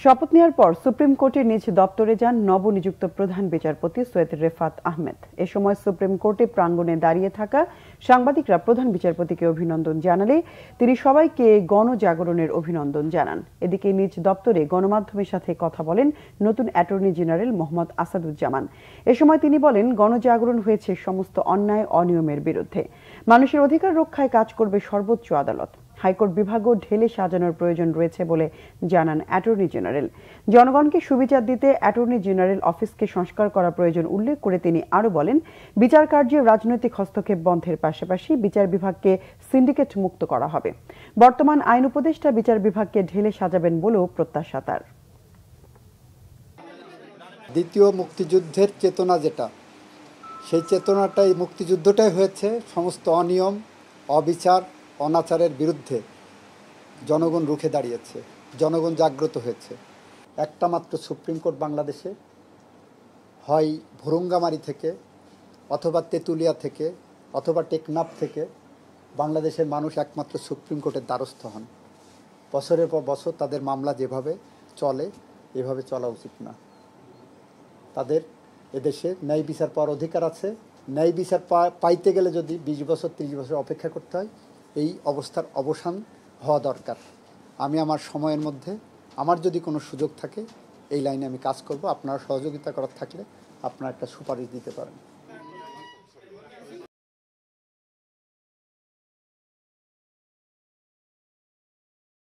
শপথ নেওয়ার পর সুপ্রিম কোর্টের নিজ দপ্তরে যান নবনিযুক্ত প্রধান বিচারপতি সৈয়দ রেফাত আহমেদ। এ সময় সুপ্রিম কোর্টে প্রাঙ্গণে দাঁড়িয়ে থাকা সাংবাদিকরা প্রধান বিচারপতিকে অভিনন্দন জানালে তিনি সবাইকে গণজাগরণের অভিনন্দন জানান। এদিকে নিজ দপ্তরে গণমাধ্যমের সাথে কথা বলেন নতুন অ্যাটর্নি জেনারেল মোহাম্মদ আসাদুজ্জামান। এ সময় তিনি বলেন, গণজাগরণ হয়েছে সমস্ত অন্যায় অনিয়মের বিরুদ্ধে। মানুষের অধিকার রক্ষায় কাজ করবে সর্বোচ্চ আদালত। হাইকোর্ট বিভাগও ঢেলে সাজানোর প্রয়োজন রয়েছে বলে জানান অ্যাটর্নি জেনারেল। জনগণকে সুবিচার দিতে অ্যাটর্নি জেনারেল অফিসকে সংস্কার করা প্রয়োজন উল্লেখ করে তিনি আরও বলেন, বিচার কার্যে রাজনৈতিক হস্তক্ষেপ বন্ধের পাশাপাশি বিচার বিভাগকে সিন্ডিকেট মুক্ত করা হবে। বর্তমান আইন উপদেষ্টা বিচার বিভাগকে ঢেলে সাজাবেন বলেও প্রত্যাশা তার। দ্বিতীয় মুক্তিযুদ্ধের চেতনা যেটা, সেই চেতনাটাই মুক্তিযুদ্ধটাই হয়েছে সমস্ত অনিয়ম, অবিচার, অনাচারের বিরুদ্ধে জনগণ রুখে দাঁড়িয়েছে, জনগণ জাগ্রত হয়েছে। একটা মাত্র সুপ্রিম কোর্ট বাংলাদেশে, হয় ভুরুঙ্গামারি থেকে অথবা তেঁতুলিয়া থেকে অথবা টেকনাফ থেকে বাংলাদেশের মানুষ একমাত্র সুপ্রিম কোর্টের দ্বারস্থ হন। বছরের পর বছর তাদের মামলা যেভাবে চলে, এভাবে চলা উচিত না। তাদের এদেশে ন্যায় বিচার পাওয়ার অধিকার আছে। ন্যায় বিচার পাইতে গেলে যদি 20 বছর 30 বছর অপেক্ষা করতে হয়, এই অবস্থার অবসান হওয়া দরকার। আমি আমার সময়ের মধ্যে আমার যদি কোনো সুযোগ থাকে এই লাইনে আমি কাজ করব। আপনারা সহযোগিতা করার থাকলে আপনারা একটা সুপারিশ দিতে পারেন।